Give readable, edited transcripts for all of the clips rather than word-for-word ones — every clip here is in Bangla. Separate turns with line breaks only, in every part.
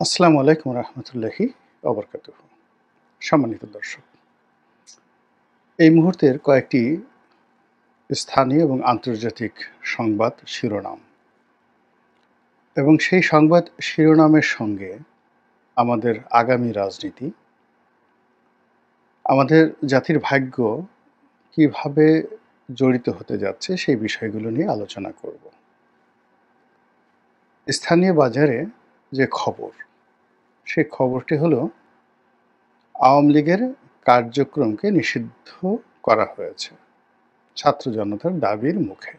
আসসালামু আলাইকুম রহমতুল্লাহি অবরকাতুহ। সম্মানিত দর্শক, এই মুহূর্তের কয়েকটি স্থানীয় এবং আন্তর্জাতিক সংবাদ শিরোনাম এবং সেই সংবাদ শিরোনামের সঙ্গে আমাদের আগামী রাজনীতি, আমাদের জাতির ভাগ্য কিভাবে জড়িত হতে যাচ্ছে সেই বিষয়গুলো নিয়ে আলোচনা করব। স্থানীয় বাজারে যে খবর, সেই খবরটি হলো আওয়ামী লীগের কার্যক্রমকে নিষিদ্ধ করা হয়েছে ছাত্র জনতার দাবির মুখে।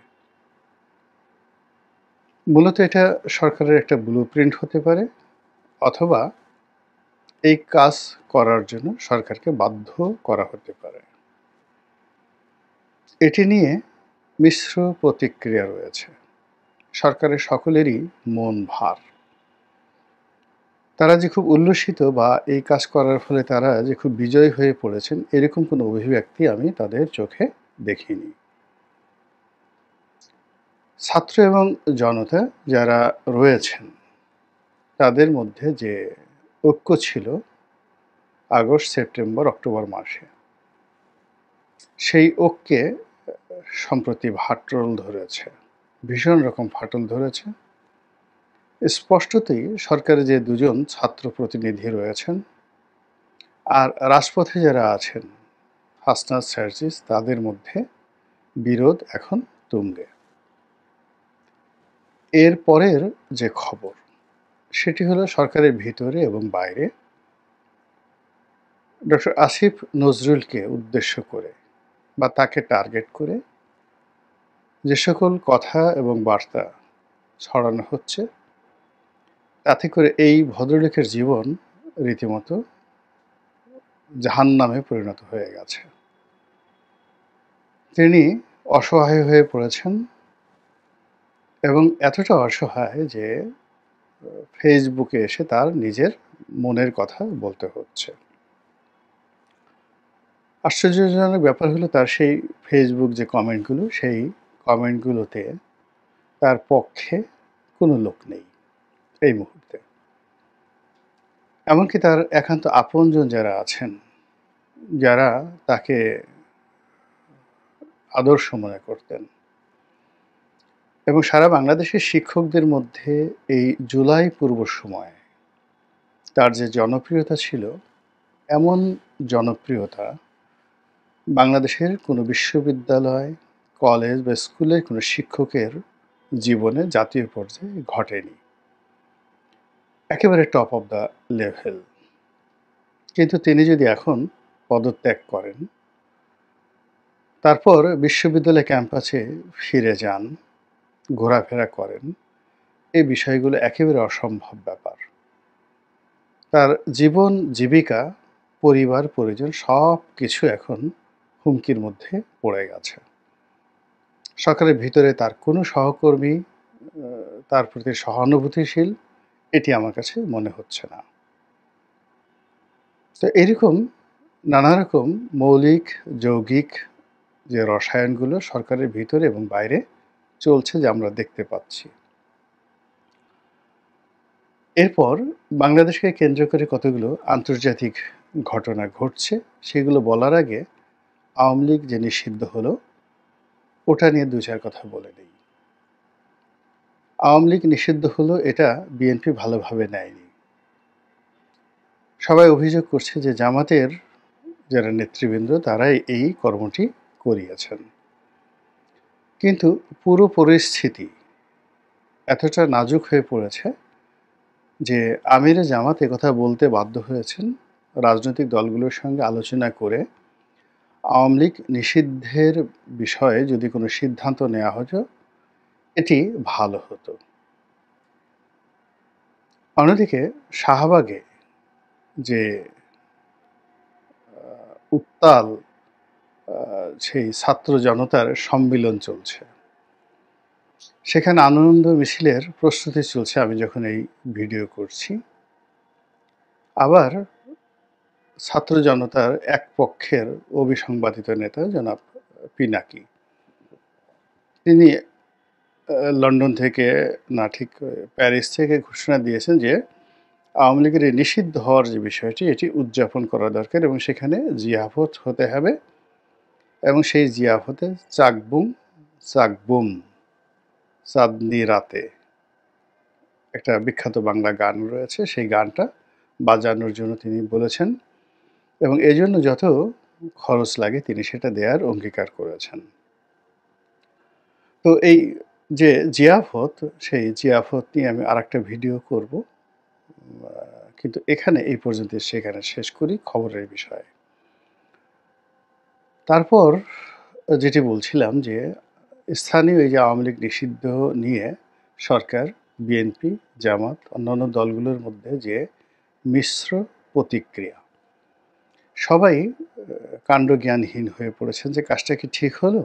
মূলত এটা সরকারের একটা ব্লুপ্রিন্ট হতে পারে, অথবা এই কাজ করার জন্য সরকারকে বাধ্য করা হতে পারে। এটি নিয়ে মিশ্র প্রতিক্রিয়া রয়েছে। সরকারের সকলেরই মন ভার। তারা যে খুব উল্লসিত বা এই কাজ করার ফলে তারা যে খুব বিজয়ী হয়ে পড়েছেন, এরকম কোনো অভিব্যক্তি আমি তাদের চোখে দেখিনি। ছাত্র এবং জনতা যারা রয়েছেন, তাদের মধ্যে যে ঐক্য ছিল আগস্ট, সেপ্টেম্বর, অক্টোবর মাসে, সেই ঐক্যে সম্প্রতি ফাটল ধরেছে, ভীষণ রকম ফাটল ধরেছে। স্পষ্টতই সরকারে যে দুজন ছাত্র প্রতিনিধি রয়েছেন আর রাজপথে যারা আছেন, হাসনাত সার্জিস, তাদের মধ্যে বিরোধ এখন তুঙ্গে। এর পরের যে খবর, সেটি হলো সরকারের ভিতরে এবং বাইরে ডক্টর আসিফ নজরুলকে উদ্দেশ্য করে বা তাকে টার্গেট করে যে সকল কথা এবং বার্তা ছড়ানো হচ্ছে, তাতে করে এই ভদ্রলোকের জীবন রীতিমতো জাহান্নামে পরিণত হয়ে গেছে। তিনি অসহায় হয়ে পড়েছেন এবং এতটা অসহায় যে ফেসবুকে এসে তার নিজের মনের কথা বলতে হচ্ছে। আশ্চর্যজনক ব্যাপার হলো, তার সেই ফেসবুক যে কমেন্টগুলো, সেই কমেন্টগুলোতে তার পক্ষে কোনো লোক নেই এই মুহূর্তে। এমনকি তার একান্ত আপনজন যারা আছেন, যারা তাকে আদর্শ মনে করতেন, এবং সারা বাংলাদেশের শিক্ষকদের মধ্যে এই জুলাই পূর্ব সময়ে তার যে জনপ্রিয়তা ছিল, এমন জনপ্রিয়তা বাংলাদেশের কোনো বিশ্ববিদ্যালয়, কলেজ বা স্কুলের কোনো শিক্ষকের জীবনে জাতীয় পর্যায়ে ঘটেনি। একেবারে টপ অফ দ্য লেভেল। কিন্তু তিনি যদি এখন পদত্যাগ করেন, তারপর বিশ্ববিদ্যালয় ক্যাম্পাসে ফিরে যান, ঘোরাফেরা করেন, এই বিষয়গুলো একেবারে অসম্ভব ব্যাপার। তার জীবন, জীবিকা, পরিবার, পরিজন সব কিছু এখন হুমকির মধ্যে পড়ে গেছে। সরকারের ভিতরে তার কোনো সহকর্মী তার প্রতি সহানুভূতিশীল, এটি আমার কাছে মনে হচ্ছে না। তো এরকম নানা রকম মৌলিক, যৌগিক যে রসায়নগুলো সরকারের ভিতরে এবং বাইরে চলছে, যে আমরা দেখতে পাচ্ছি। এরপর বাংলাদেশকে কেন্দ্র করে কতগুলো আন্তর্জাতিক ঘটনা ঘটছে, সেগুলো বলার আগে আওয়ামী লীগ যে নিষিদ্ধ হলো, ওটা নিয়ে দু চার কথা বলে নিই। আওয়ামী লীগ নিষিদ্ধ হলো, এটা বিএনপি ভালোভাবে নেয়নি। সবাই অভিযোগ করছে যে জামাতের যারা নেতৃবৃন্দ, তারাই এই কর্মটি করিয়েছেন। কিন্তু পুরো পরিস্থিতি এতটা নাজুক হয়ে পড়েছে যে আমিরে জামাত একথা বলতে বাধ্য হয়েছেন, রাজনৈতিক দলগুলোর সঙ্গে আলোচনা করে আওয়ামী লীগ নিষিদ্ধের বিষয়ে যদি কোনো সিদ্ধান্ত নেওয়া হতো, এটি ভালো হতো। অন্যদিকে শাহবাগে যে উত্তাল সেই ছাত্র জনতার সম্মিলন চলছে, সেখানে আনন্দ মিছিলের প্রস্তুতি চলছে আমি যখন এই ভিডিও করছি। আবার ছাত্র জনতার এক পক্ষের অবিসংবাদিত নেতা জনাব পিনাকি, তিনি লন্ডন থেকে, না ঠিক প্যারিস থেকে ঘোষণা দিয়েছেন যে আওয়ামী লীগের এই নিষিদ্ধ হওয়ার যে বিষয়টি এটি উদযাপন করা দরকার এবং সেখানে জিয়াফত হতে হবে এবং সেই জিয়াফতে চাকবুম চাকবুম চাঁদনি রাতে একটা বিখ্যাত বাংলা গান রয়েছে, সেই গানটা বাজানোর জন্য তিনি বলেছেন এবং এজন্য যত খরচ লাগে তিনি সেটা দেওয়ার অঙ্গীকার করেছেন। তো এই যে জিয়াফত, সেই জিয়াফত নিয়ে আমি আরেকটা ভিডিও করব। কিন্তু এখানে এই পর্যন্ত সেখানে শেষ করি খবরের বিষয়ে। তারপর যেটি বলছিলাম যে স্থানীয় এই যে আওয়ামী লীগ নিষিদ্ধ নিয়ে সরকার, বিএনপি, জামাত, অন্যান্য দলগুলোর মধ্যে যে মিশ্র প্রতিক্রিয়া, সবাই কাণ্ডজ্ঞানহীন হয়ে পড়েছেন যে কাজটা কি ঠিক হলো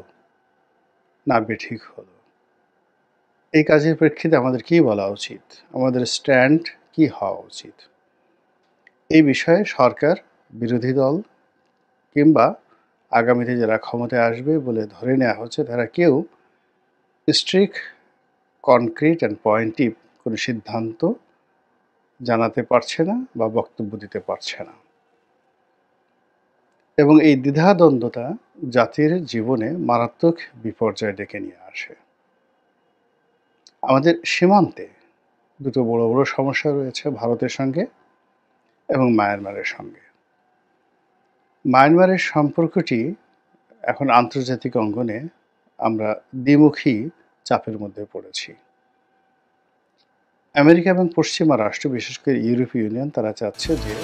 না বেঠিক হলো। এই কাজের প্রেক্ষিতে আমাদের কি বলা উচিত, আমাদের স্ট্যান্ড কি হওয়া উচিত, এই বিষয়ে সরকার, বিরোধী দল কিংবা আগামীতে যারা ক্ষমতায় আসবে বলে ধরে নেওয়া হচ্ছে তারা কেউ স্ট্রিক্ট, কনক্রিট অ্যান্ড পয়েন্টিভ কোনো সিদ্ধান্ত জানাতে পারছে না বা বক্তব্য দিতে পারছে না এবং এই দ্বিধাদ্বন্দ্বতা জাতির জীবনে মারাত্মক বিপর্যয় ডেকে নিয়ে আসে। আমাদের সীমান্তে দুটো বড় বড় সমস্যা রয়েছে, ভারতের সঙ্গে এবং মায়ানমারের সঙ্গে। মায়ানমারের সম্পর্কটি এখন আন্তর্জাতিক অঙ্গনে আমরা দ্বিমুখী চাপের মধ্যে পড়েছি। আমেরিকা এবং পশ্চিমা রাষ্ট্র, বিশেষ করে ইউরোপীয় ইউনিয়ন, তারা চাচ্ছে যে